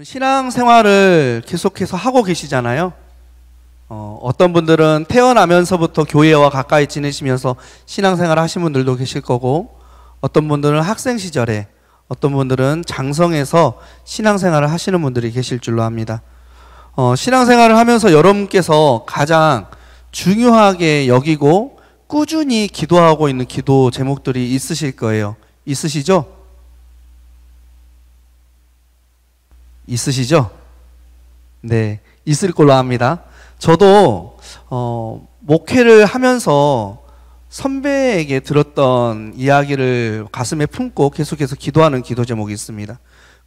신앙생활을 계속해서 하고 계시잖아요. 어떤 분들은 태어나면서부터 교회와 가까이 지내시면서 신앙생활을 하신 분들도 계실 거고, 어떤 분들은 학생 시절에, 어떤 분들은 장성에서 신앙생활을 하시는 분들이 계실 줄로 압니다. 신앙생활을 하면서 여러분께서 가장 중요하게 여기고 꾸준히 기도하고 있는 기도 제목들이 있으실 거예요. 있으시죠? 있으시죠? 네, 있을 걸로 압니다. 저도 목회를 하면서 선배에게 들었던 이야기를 가슴에 품고 계속해서 기도하는 기도 제목이 있습니다.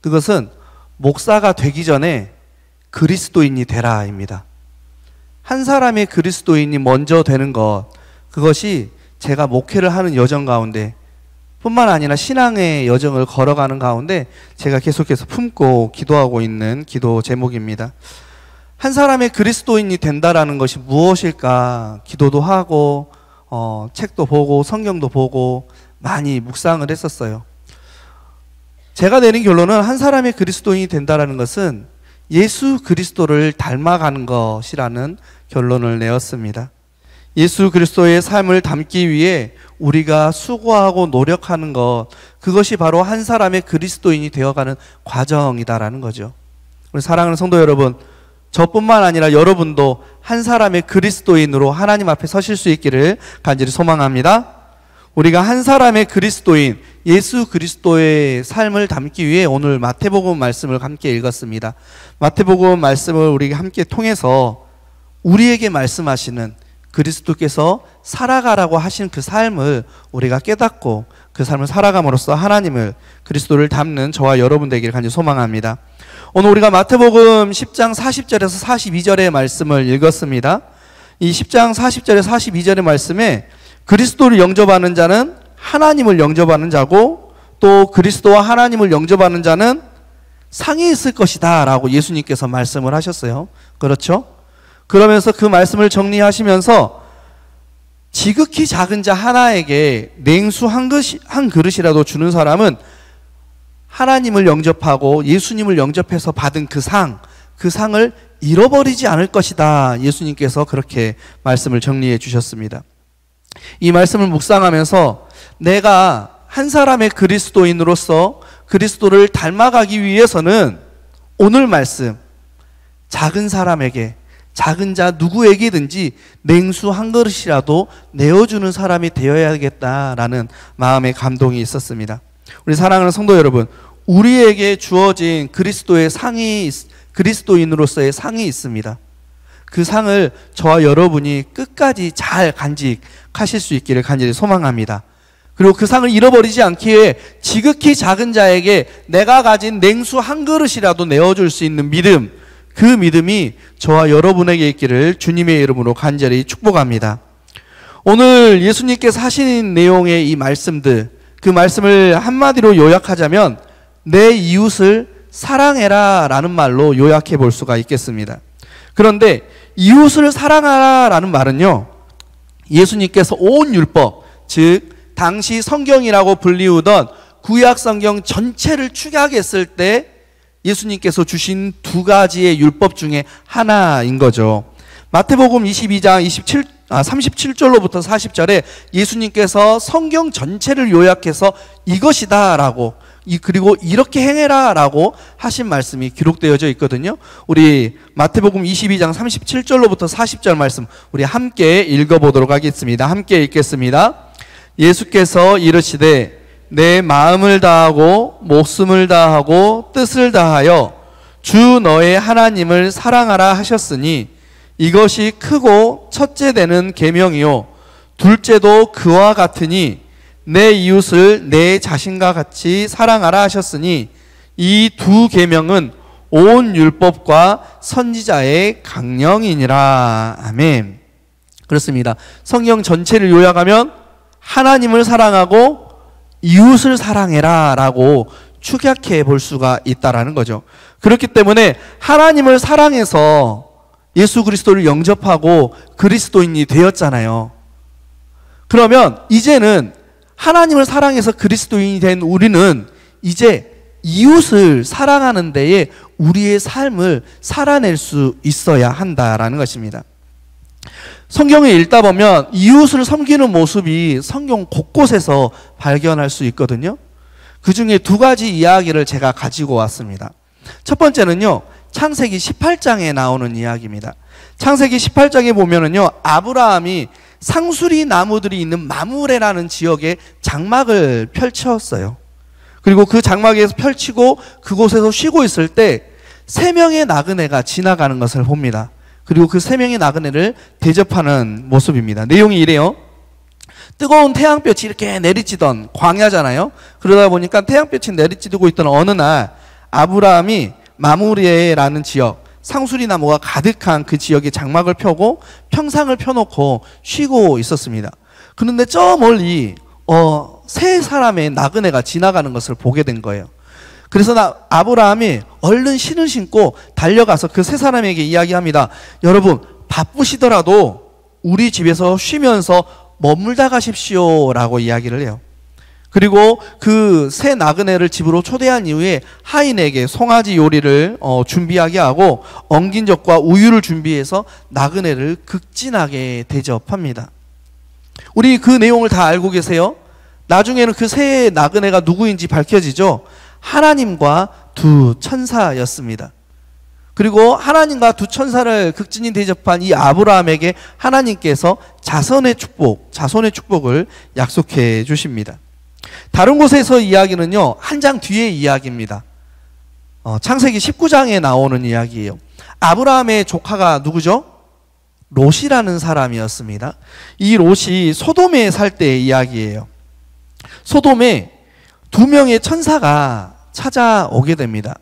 그것은 목사가 되기 전에 그리스도인이 되라입니다. 한 사람의 그리스도인이 먼저 되는 것, 그것이 제가 목회를 하는 여정 가운데 뿐만 아니라 신앙의 여정을 걸어가는 가운데 제가 계속해서 품고 기도하고 있는 기도 제목입니다. 한 사람의 그리스도인이 된다라는 것이 무엇일까 기도도 하고 책도 보고 성경도 보고 많이 묵상을 했었어요. 제가 내린 결론은 한 사람의 그리스도인이 된다라는 것은 예수 그리스도를 닮아가는 것이라는 결론을 내었습니다. 예수 그리스도의 삶을 담기 위해 우리가 수고하고 노력하는 것, 그것이 바로 한 사람의 그리스도인이 되어가는 과정이다라는 거죠. 우리 사랑하는 성도 여러분, 저뿐만 아니라 여러분도 한 사람의 그리스도인으로 하나님 앞에 서실 수 있기를 간절히 소망합니다. 우리가 한 사람의 그리스도인, 예수 그리스도의 삶을 담기 위해 오늘 마태복음 말씀을 함께 읽었습니다. 마태복음 말씀을 우리 함께 통해서 우리에게 말씀하시는 그리스도께서 살아가라고 하신 그 삶을 우리가 깨닫고 그 삶을 살아감으로써 하나님을, 그리스도를 닮는 저와 여러분 되기를 간절히 소망합니다. 오늘 우리가 마태복음 10장 40절에서 42절의 말씀을 읽었습니다. 이 10장 40절에서 42절의 말씀에 그리스도를 영접하는 자는 하나님을 영접하는 자고, 또 그리스도와 하나님을 영접하는 자는 상이 있을 것이다 라고 예수님께서 말씀을 하셨어요. 그렇죠? 그러면서 그 말씀을 정리하시면서 지극히 작은 자 하나에게 냉수 한 그릇이라도 주는 사람은 하나님을 영접하고 예수님을 영접해서 받은 그 상을 잃어버리지 않을 것이다. 예수님께서 그렇게 말씀을 정리해 주셨습니다. 이 말씀을 묵상하면서 내가 한 사람의 그리스도인으로서 그리스도를 닮아가기 위해서는 오늘 말씀, 작은 사람에게, 작은 자 누구에게든지 냉수 한 그릇이라도 내어주는 사람이 되어야겠다라는 마음의 감동이 있었습니다. 우리 사랑하는 성도 여러분, 우리에게 주어진 그리스도의 상이, 그리스도인으로서의 상이 있습니다. 그 상을 저와 여러분이 끝까지 잘 간직하실 수 있기를 간절히 소망합니다. 그리고 그 상을 잃어버리지 않기에 지극히 작은 자에게 내가 가진 냉수 한 그릇이라도 내어줄 수 있는 믿음, 그 믿음이 저와 여러분에게 있기를 주님의 이름으로 간절히 축복합니다. 오늘 예수님께서 하신 내용의 이 말씀들, 그 말씀을 한마디로 요약하자면 내 이웃을 사랑해라 라는 말로 요약해 볼 수가 있겠습니다. 그런데 이웃을 사랑하라 라는 말은요, 예수님께서 온 율법, 즉 당시 성경이라고 불리우던 구약 성경 전체를 축약했을 때 예수님께서 주신 두 가지의 율법 중에 하나인 거죠. 마태복음 22장 37절로부터 40절에 예수님께서 성경 전체를 요약해서 이것이다 라고, 그리고 이렇게 행해라 라고 하신 말씀이 기록되어져 있거든요. 우리 마태복음 22장 37절로부터 40절 말씀 우리 함께 읽어보도록 하겠습니다. 함께 읽겠습니다. 예수께서 이르시되 내 마음을 다하고 목숨을 다하고 뜻을 다하여 주 너의 하나님을 사랑하라 하셨으니 이것이 크고 첫째 되는 계명이요 둘째도 그와 같으니 내 이웃을 내 자신과 같이 사랑하라 하셨으니 이 두 계명은 온 율법과 선지자의 강령이니라. 아멘. 그렇습니다. 성경 전체를 요약하면 하나님을 사랑하고 이웃을 사랑해라 라고 축약해 볼 수가 있다라는 거죠. 그렇기 때문에 하나님을 사랑해서 예수 그리스도를 영접하고 그리스도인이 되었잖아요. 그러면 이제는 하나님을 사랑해서 그리스도인이 된 우리는 이제 이웃을 사랑하는 데에 우리의 삶을 살아낼 수 있어야 한다라는 것입니다. 성경을 읽다 보면 이웃을 섬기는 모습이 성경 곳곳에서 발견할 수 있거든요. 그 중에 두 가지 이야기를 제가 가지고 왔습니다. 첫 번째는요, 창세기 18장에 나오는 이야기입니다. 창세기 18장에 보면은요, 아브라함이 상수리 나무들이 있는 마므레라는 지역에 장막을 펼쳤어요. 그리고 그 장막에서 펼치고 그곳에서 쉬고 있을 때 3명의 나그네가 지나가는 것을 봅니다. 그리고 그 3명의 나그네를 대접하는 모습입니다. 내용이 이래요. 뜨거운 태양볕이 이렇게 내리쬐던 광야잖아요. 그러다 보니까 태양볕이 내리쬐고 있던 어느 날 아브라함이 마므레라는 지역, 상수리 나무가 가득한 그 지역에 장막을 펴고 평상을 펴놓고 쉬고 있었습니다. 그런데 저 멀리 세 사람의 나그네가 지나가는 것을 보게 된 거예요. 그래서 아브라함이 얼른 신을 신고 달려가서 그 세 사람에게 이야기합니다. 여러분, 바쁘시더라도 우리 집에서 쉬면서 머물다 가십시오 라고 이야기를 해요. 그리고 그 세 나그네를 집으로 초대한 이후에 하인에게 송아지 요리를 준비하게 하고 엉긴 젖과 우유를 준비해서 나그네를 극진하게 대접합니다. 우리 그 내용을 다 알고 계세요? 나중에는 그 세 나그네가 누구인지 밝혀지죠. 하나님과 두 천사였습니다. 그리고 하나님과 두 천사를 극진히 대접한 이 아브라함에게 하나님께서 자손의 축복을 약속해 주십니다. 다른 곳에서 이야기는요, 한 장 뒤의 이야기입니다. 창세기 19장에 나오는 이야기예요. 아브라함의 조카가 누구죠? 롯이라는 사람이었습니다. 이 롯이 소돔에 살 때의 이야기예요. 소돔에 2명의 천사가 찾아오게 됩니다.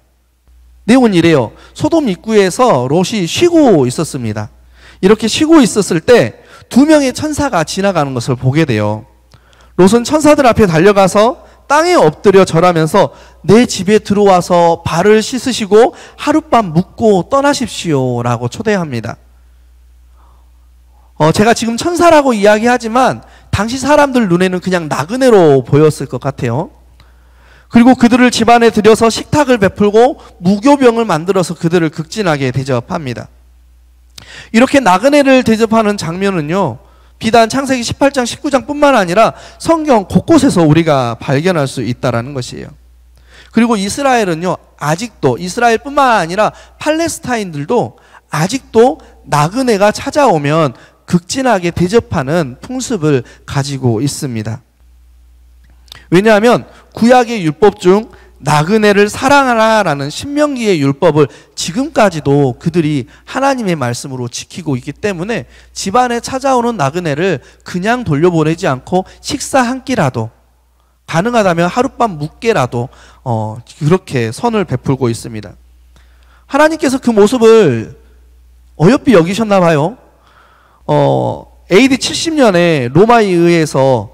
내용은 이래요. 소돔 입구에서 롯이 쉬고 있었습니다. 이렇게 쉬고 있었을 때 2명의 천사가 지나가는 것을 보게 돼요. 롯은 천사들 앞에 달려가서 땅에 엎드려 절하면서 내 집에 들어와서 발을 씻으시고 하룻밤 묵고 떠나십시오 라고 초대합니다. 제가 지금 천사라고 이야기하지만 당시 사람들 눈에는 그냥 나그네로 보였을 것 같아요. 그리고 그들을 집안에 들여서 식탁을 베풀고 무교병을 만들어서 그들을 극진하게 대접합니다. 이렇게 나그네를 대접하는 장면은요, 비단 창세기 18장, 19장 뿐만 아니라 성경 곳곳에서 우리가 발견할 수 있다는 것이에요. 그리고 이스라엘은요, 아직도 이스라엘뿐만 아니라 팔레스타인들도 아직도 나그네가 찾아오면 극진하게 대접하는 풍습을 가지고 있습니다. 왜냐하면 구약의 율법 중 나그네를 사랑하라라는 신명기의 율법을 지금까지도 그들이 하나님의 말씀으로 지키고 있기 때문에 집안에 찾아오는 나그네를 그냥 돌려보내지 않고 식사 한 끼라도, 가능하다면 하룻밤 묵게라도 그렇게 선을 베풀고 있습니다. 하나님께서 그 모습을 어여삐 여기셨나 봐요. AD 70년에 로마에 의해서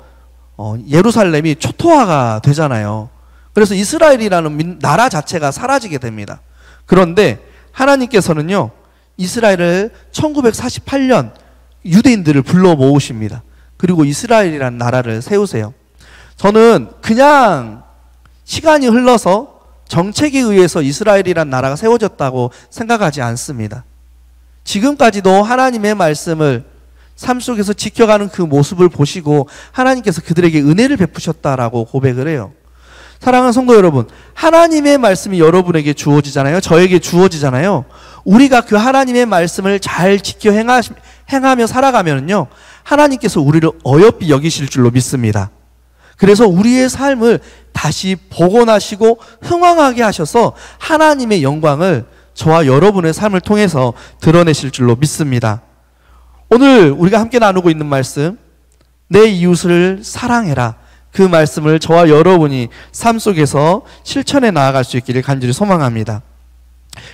예루살렘이 초토화가 되잖아요. 그래서 이스라엘이라는 나라 자체가 사라지게 됩니다. 그런데 하나님께서는요, 이스라엘을 1948년 유대인들을 불러 모으십니다. 그리고 이스라엘이라는 나라를 세우세요. 저는 그냥 시간이 흘러서 정책에 의해서 이스라엘이라는 나라가 세워졌다고 생각하지 않습니다. 지금까지도 하나님의 말씀을 삶 속에서 지켜가는 그 모습을 보시고 하나님께서 그들에게 은혜를 베푸셨다라고 고백을 해요. 사랑하는 성도 여러분, 하나님의 말씀이 여러분에게 주어지잖아요. 저에게 주어지잖아요. 우리가 그 하나님의 말씀을 잘 지켜 행하며 살아가면요, 하나님께서 우리를 어여삐 여기실 줄로 믿습니다. 그래서 우리의 삶을 다시 복원하시고 흥왕하게 하셔서 하나님의 영광을 저와 여러분의 삶을 통해서 드러내실 줄로 믿습니다. 오늘 우리가 함께 나누고 있는 말씀, 내 이웃을 사랑해라. 그 말씀을 저와 여러분이 삶 속에서 실천해 나아갈 수 있기를 간절히 소망합니다.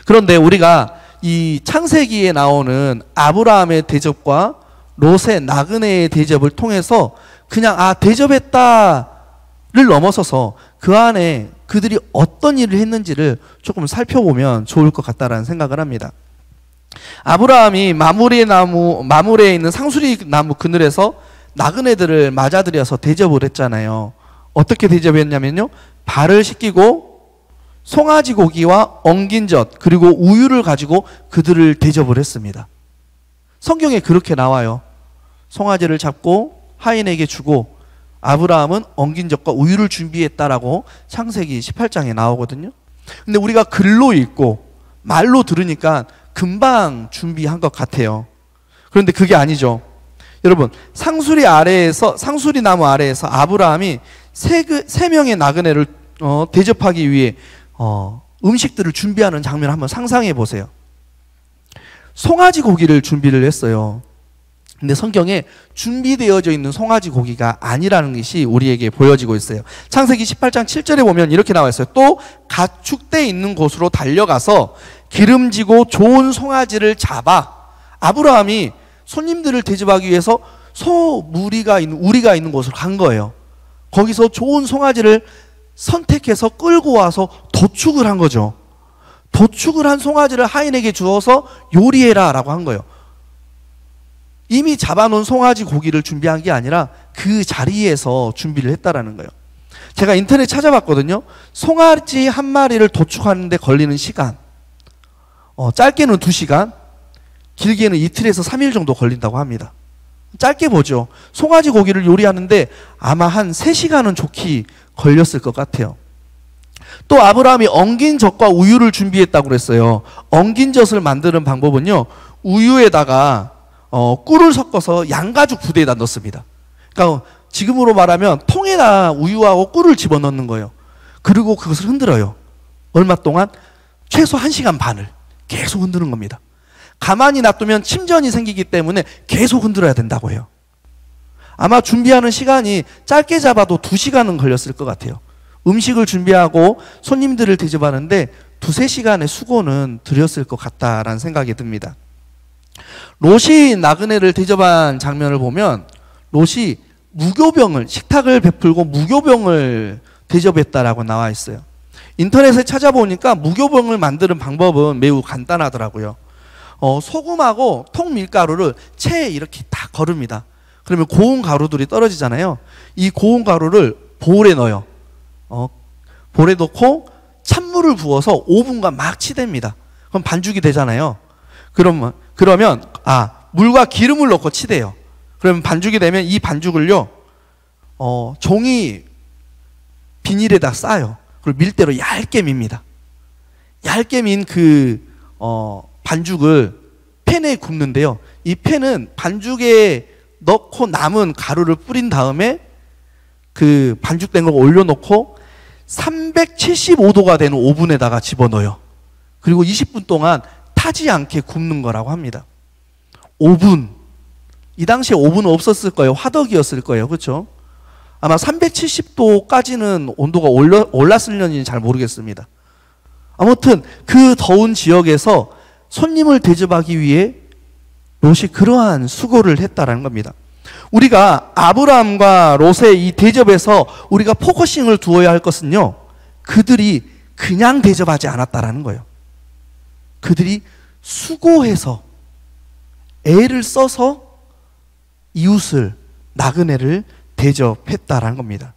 그런데 우리가 이 창세기에 나오는 아브라함의 대접과 롯의 나그네의 대접을 통해서 그냥 대접했다를 넘어서서 그 안에 그들이 어떤 일을 했는지를 조금 살펴보면 좋을 것 같다라는 생각을 합니다. 아브라함이 마므레에 있는 상수리 나무 그늘에서 나그네들을 맞아들여서 대접을 했잖아요. 어떻게 대접했냐면요, 발을 씻기고 송아지 고기와 엉긴 젖 그리고 우유를 가지고 그들을 대접을 했습니다. 성경에 그렇게 나와요. 송아지를 잡고 하인에게 주고 아브라함은 엉긴 젖과 우유를 준비했다라고 창세기 18장에 나오거든요. 근데 우리가 글로 읽고 말로 들으니까 금방 준비한 것 같아요. 그런데 그게 아니죠. 여러분, 상수리 나무 아래에서 아브라함이 세 명의 나그네를 대접하기 위해 음식들을 준비하는 장면을 한번 상상해 보세요. 송아지 고기를 준비를 했어요. 근데 성경에 준비되어져 있는 송아지 고기가 아니라는 것이 우리에게 보여지고 있어요. 창세기 18장 7절에 보면 이렇게 나와 있어요. 또 가축대 있는 곳으로 달려가서 기름지고 좋은 송아지를 잡아 아브라함이 손님들을 대접하기 위해서 우리가 있는 곳으로 간 거예요. 거기서 좋은 송아지를 선택해서 끌고 와서 도축을 한 거죠. 도축을 한 송아지를 하인에게 주어서 요리해라 라고 한 거예요. 이미 잡아놓은 송아지 고기를 준비한 게 아니라 그 자리에서 준비를 했다라는 거예요. 제가 인터넷 찾아봤거든요. 송아지 한 마리를 도축하는데 걸리는 시간, 짧게는 2시간, 길게는 이틀에서 3일 정도 걸린다고 합니다. 짧게 보죠. 송아지 고기를 요리하는데 아마 한 3시간은 좋게 걸렸을 것 같아요. 또 아브라함이 엉긴 젖과 우유를 준비했다고 그랬어요. 엉긴 젖을 만드는 방법은요, 우유에다가 꿀을 섞어서 양가죽 부대에다 넣습니다. 그러니까 지금으로 말하면 통에다 우유하고 꿀을 집어넣는 거예요. 그리고 그것을 흔들어요. 얼마 동안? 최소 1시간 반을 계속 흔드는 겁니다. 가만히 놔두면 침전이 생기기 때문에 계속 흔들어야 된다고 해요. 아마 준비하는 시간이 짧게 잡아도 2시간은 걸렸을 것 같아요. 음식을 준비하고 손님들을 대접하는데 2-3시간의 수고는 들였을 것 같다라는 생각이 듭니다. 롯이 나그네를 대접한 장면을 보면 롯이 식탁을 베풀고 무교병을 대접했다라고 나와 있어요. 인터넷에 찾아보니까 무교병을 만드는 방법은 매우 간단하더라고요. 소금하고 통밀가루를 체에 이렇게 다 거릅니다. 그러면 고운 가루들이 떨어지잖아요. 이 고운 가루를 볼에 넣어요. 볼에 넣고 찬물을 부어서 5분간 막 치댑니다. 그럼 반죽이 되잖아요. 그러면 물과 기름을 넣고 치대요. 그러면 반죽이 되면 이 반죽을요, 종이 비닐에다 싸요. 그리고 밀대로 얇게 밉니다. 얇게 민 반죽을 팬에 굽는데요. 이 팬은 반죽에 넣고 남은 가루를 뿌린 다음에 그 반죽된 걸 올려놓고 375도가 되는 오븐에다가 집어넣어요. 그리고 20분 동안 타지 않게 굽는 거라고 합니다. 오븐. 이 당시에 오븐은 없었을 거예요. 화덕이었을 거예요. 그렇죠? 아마 370도까지는 온도가 올랐을는지 잘 모르겠습니다. 아무튼 그 더운 지역에서 손님을 대접하기 위해 롯이 그러한 수고를 했다라는 겁니다. 우리가 아브라함과 롯의 이 대접에서 우리가 포커싱을 두어야 할 것은요, 그들이 그냥 대접하지 않았다라는 거예요. 그들이 수고해서 애를 써서 이웃을, 나그네를 대접했다라는 겁니다.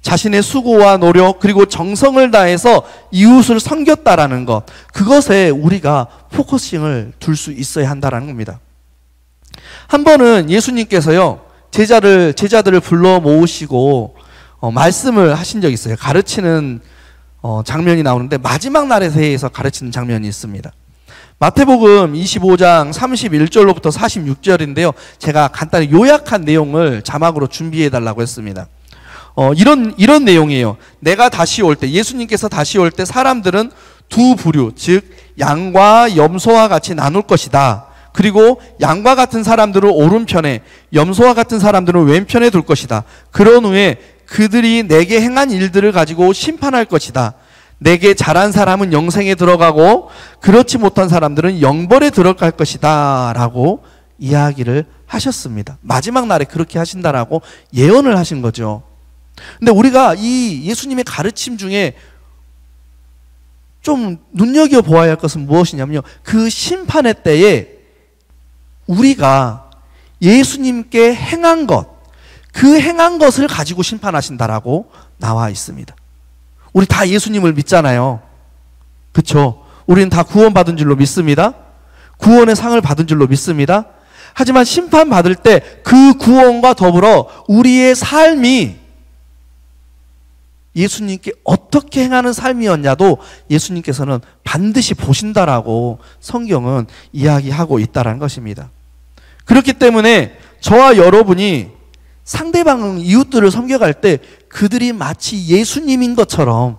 자신의 수고와 노력 그리고 정성을 다해서 이웃을 섬겼다라는 것, 그것에 우리가 포커싱을 둘 수 있어야 한다라는 겁니다. 한 번은 예수님께서요, 제자들을 불러 모으시고 말씀을 하신 적이 있어요. 가르치는 장면이 나오는데 마지막 날에 대해서 가르치는 장면이 있습니다. 마태복음 25장 31절로부터 46절인데요. 제가 간단히 요약한 내용을 자막으로 준비해달라고 했습니다. 이런 내용이에요. 내가 다시 올 때, 예수님께서 다시 올 때 사람들은 두 부류, 즉 양과 염소와 같이 나눌 것이다. 그리고 양과 같은 사람들을 오른편에, 염소와 같은 사람들은 왼편에 둘 것이다. 그런 후에 그들이 내게 행한 일들을 가지고 심판할 것이다. 내게 잘한 사람은 영생에 들어가고 그렇지 못한 사람들은 영벌에 들어갈 것이다 라고 이야기를 하셨습니다. 마지막 날에 그렇게 하신다라고 예언을 하신 거죠. 근데 우리가 이 예수님의 가르침 중에 좀 눈여겨보아야 할 것은 무엇이냐면요, 그 심판의 때에 우리가 예수님께 행한 것, 그 행한 것을 가지고 심판하신다라고 나와 있습니다. 우리 다 예수님을 믿잖아요. 그쵸? 우리는 다 구원받은 줄로 믿습니다. 구원의 상을 받은 줄로 믿습니다. 하지만 심판받을 때 그 구원과 더불어 우리의 삶이 예수님께 어떻게 행하는 삶이었냐도 예수님께서는 반드시 보신다라고 성경은 이야기하고 있다는 것입니다. 그렇기 때문에 저와 여러분이 상대방 이웃들을 섬겨갈 때 그들이 마치 예수님인 것처럼,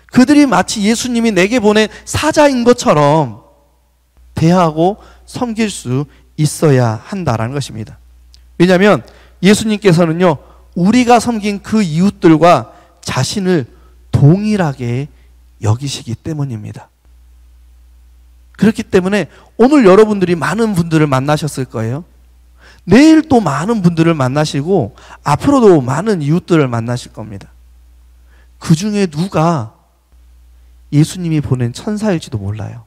그들이 마치 예수님이 내게 보낸 사자인 것처럼 대하고 섬길 수 있어야 한다는 것입니다. 왜냐하면 예수님께서는요, 우리가 섬긴 그 이웃들과 자신을 동일하게 여기시기 때문입니다. 그렇기 때문에 오늘 여러분들이 많은 분들을 만나셨을 거예요. 내일 또 많은 분들을 만나시고 앞으로도 많은 이웃들을 만나실 겁니다. 그 중에 누가 예수님이 보낸 천사일지도 몰라요.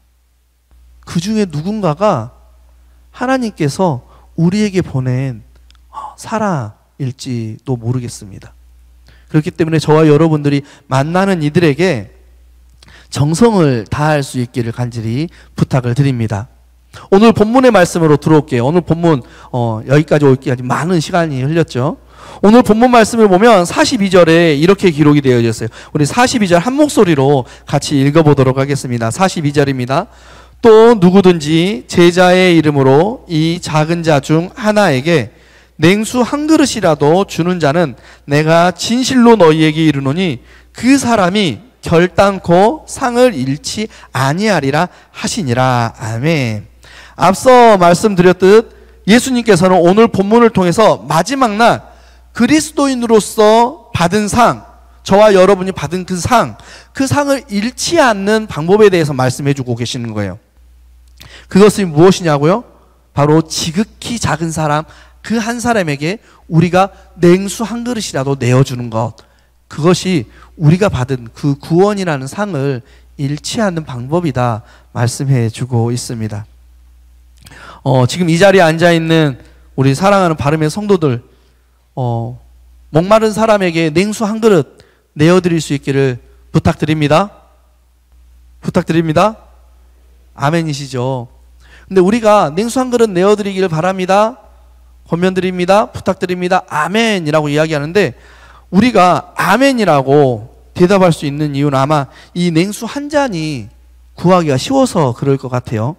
그 중에 누군가가 하나님께서 우리에게 보낸 사람일지도 모르겠습니다. 그렇기 때문에 저와 여러분들이 만나는 이들에게 정성을 다할 수 있기를 간절히 부탁을 드립니다. 오늘 본문의 말씀으로 들어올게요. 오늘 본문 여기까지 올기까지 많은 시간이 흘렸죠. 오늘 본문 말씀을 보면 42절에 이렇게 기록이 되어 있어요. 우리 42절 한 목소리로 같이 읽어보도록 하겠습니다. 42절입니다. 또 누구든지 제자의 이름으로 이 작은 자 중 하나에게 냉수 한 그릇이라도 주는 자는 내가 진실로 너희에게 이르노니 그 사람이 결단코 상을 잃지 아니하리라 하시니라. 아멘. 앞서 말씀드렸듯 예수님께서는 오늘 본문을 통해서 마지막 날 그리스도인으로서 받은 상, 저와 여러분이 받은 그 상을 잃지 않는 방법에 대해서 말씀해 주고 계시는 거예요. 그것이 무엇이냐고요? 바로 지극히 작은 사람, 그 한 사람에게 우리가 냉수 한 그릇이라도 내어주는 것, 그것이 우리가 받은 그 구원이라는 상을 잃지 않는 방법이다 말씀해 주고 있습니다. 지금 이 자리에 앉아있는 우리 사랑하는 바름의 성도들, 목마른 사람에게 냉수 한 그릇 내어드릴 수 있기를 부탁드립니다. 부탁드립니다. 아멘이시죠? 근데 우리가 냉수 한 그릇 내어드리기를 바랍니다. 권면드립니다. 부탁드립니다. 아멘이라고 이야기하는데 우리가 아멘이라고 대답할 수 있는 이유는 아마 이 냉수 한 잔이 구하기가 쉬워서 그럴 것 같아요.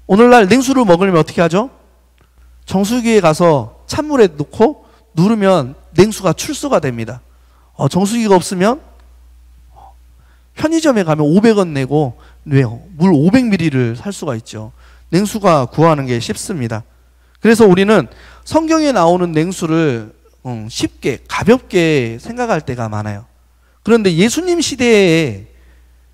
오늘날 냉수를 먹으려면 어떻게 하죠? 정수기에 가서 찬물에 넣고 누르면 냉수가 출수가 됩니다. 정수기가 없으면 편의점에 가면 500원 내고 물 500ml를 살 수가 있죠. 냉수가 구하는 게 쉽습니다. 그래서 우리는 성경에 나오는 냉수를 쉽게 가볍게 생각할 때가 많아요. 그런데 예수님 시대에,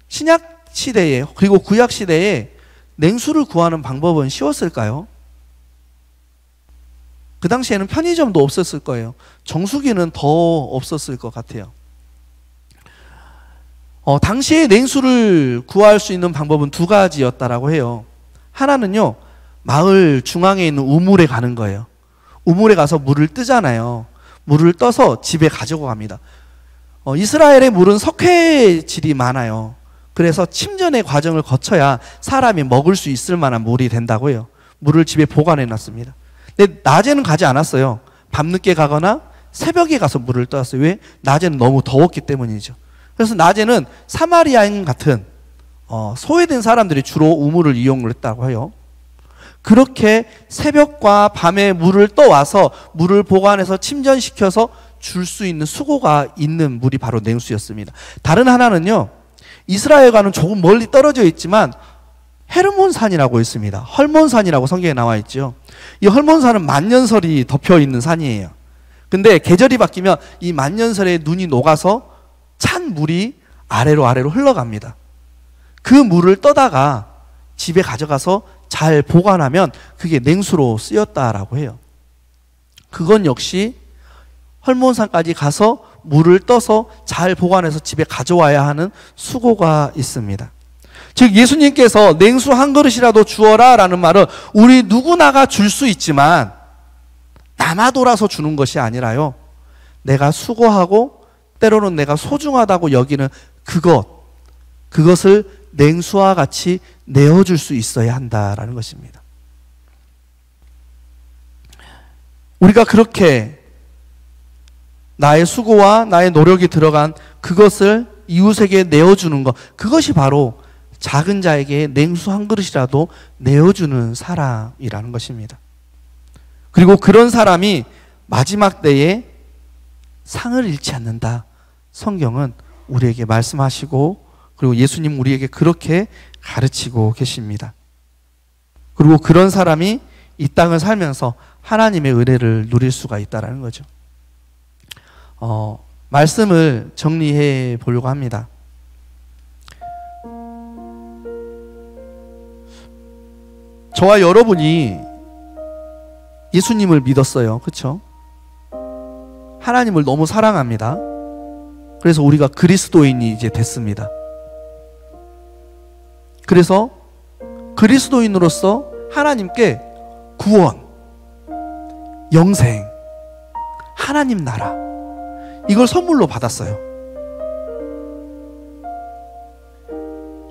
신약 시대에, 그리고 구약 시대에 냉수를 구하는 방법은 쉬웠을까요? 그 당시에는 편의점도 없었을 거예요. 정수기는 더 없었을 것 같아요. 당시에 냉수를 구할 수 있는 방법은 두 가지였다라고 해요. 하나는요, 마을 중앙에 있는 우물에 가는 거예요. 우물에 가서 물을 뜨잖아요. 물을 떠서 집에 가지고 갑니다. 이스라엘의 물은 석회질이 많아요. 그래서 침전의 과정을 거쳐야 사람이 먹을 수 있을 만한 물이 된다고 해요. 물을 집에 보관해 놨습니다. 근데 낮에는 가지 않았어요. 밤늦게 가거나 새벽에 가서 물을 떠왔어요. 왜? 낮에는 너무 더웠기 때문이죠. 그래서 낮에는 사마리아인 같은 소외된 사람들이 주로 우물을 이용을 했다고 해요. 그렇게 새벽과 밤에 물을 떠와서 물을 보관해서 침전시켜서 줄 수 있는 수고가 있는 물이 바로 냉수였습니다. 다른 하나는요, 이스라엘과는 조금 멀리 떨어져 있지만 헤르몬산이라고 있습니다. 헐몬산이라고 성경에 나와 있죠. 이 헐몬산은 만년설이 덮여 있는 산이에요. 근데 계절이 바뀌면 이 만년설에 눈이 녹아서 찬 물이 아래로 흘러갑니다. 그 물을 떠다가 집에 가져가서 잘 보관하면 그게 냉수로 쓰였다라고 해요. 그건 역시 헐몬산까지 가서 물을 떠서 잘 보관해서 집에 가져와야 하는 수고가 있습니다. 즉 예수님께서 냉수 한 그릇이라도 주어라 라는 말은 우리 누구나가 줄 수 있지만 남아돌아서 주는 것이 아니라요, 내가 수고하고 때로는 내가 소중하다고 여기는 그것, 그것을 냉수와 같이 내어줄 수 있어야 한다라는 것입니다. 우리가 그렇게 나의 수고와 나의 노력이 들어간 그것을 이웃에게 내어주는 것, 그것이 바로 작은 자에게 냉수 한 그릇이라도 내어주는 사람이라는 것입니다. 그리고 그런 사람이 마지막 때에 상을 잃지 않는다. 성경은 우리에게 말씀하시고, 그리고 예수님 우리에게 그렇게 가르치고 계십니다. 그리고 그런 사람이 이 땅을 살면서 하나님의 은혜를 누릴 수가 있다는 거죠. 말씀을 정리해 보려고 합니다. 저와 여러분이 예수님을 믿었어요. 그렇죠? 하나님을 너무 사랑합니다. 그래서 우리가 그리스도인이 이제 됐습니다. 그래서 그리스도인으로서 하나님께 구원, 영생, 하나님 나라, 이걸 선물로 받았어요.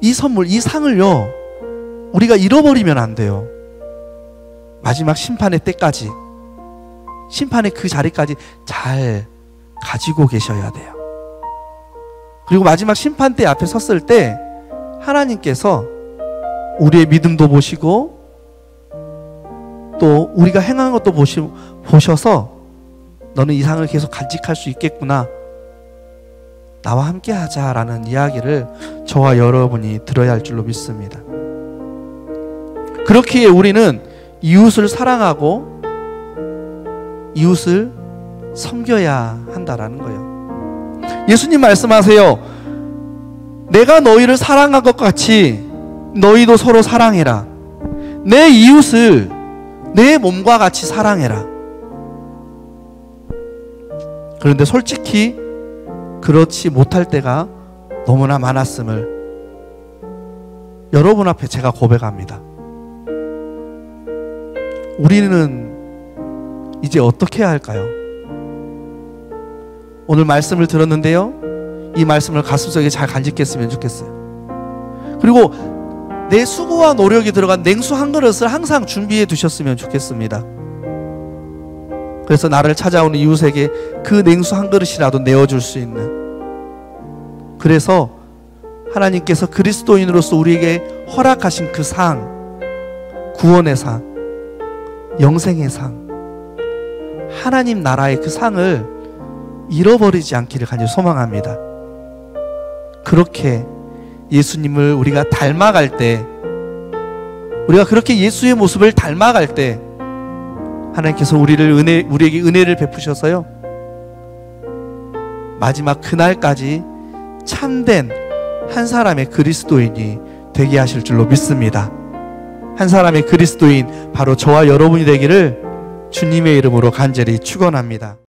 이 선물, 이 상을요, 우리가 잃어버리면 안 돼요. 마지막 심판의 때까지, 심판의 그 자리까지 잘 가지고 계셔야 돼요. 그리고 마지막 심판대 앞에 섰을 때 하나님께서 우리의 믿음도 보시고 또 우리가 행한 것도 보셔서 너는 이 상을 계속 간직할 수 있겠구나, 나와 함께 하자라는 이야기를 저와 여러분이 들어야 할 줄로 믿습니다. 그렇기에 우리는 이웃을 사랑하고 이웃을 섬겨야 한다라는 거예요. 예수님 말씀하세요. 내가 너희를 사랑한 것 같이 너희도 서로 사랑해라. 내 이웃을 내 몸과 같이 사랑해라. 그런데 솔직히 그렇지 못할 때가 너무나 많았음을 여러분 앞에 제가 고백합니다. 우리는 이제 어떻게 해야 할까요? 오늘 말씀을 들었는데요, 이 말씀을 가슴속에 잘 간직했으면 좋겠어요. 그리고 내 수고와 노력이 들어간 냉수 한 그릇을 항상 준비해 두셨으면 좋겠습니다. 그래서 나를 찾아오는 이웃에게 그 냉수 한 그릇이라도 내어줄 수 있는, 그래서 하나님께서 그리스도인으로서 우리에게 허락하신 그 상, 구원의 상, 영생의 상, 하나님 나라의 그 상을 잃어버리지 않기를 간절히 소망합니다. 그렇게 예수님을 우리가 닮아갈 때, 우리가 그렇게 예수의 모습을 닮아갈 때 하나님께서 우리에게 은혜를 베푸셔서요, 마지막 그날까지 참된 한 사람의 그리스도인이 되게 하실 줄로 믿습니다. 한 사람의 그리스도인, 바로 저와 여러분이 되기를 주님의 이름으로 간절히 축원합니다.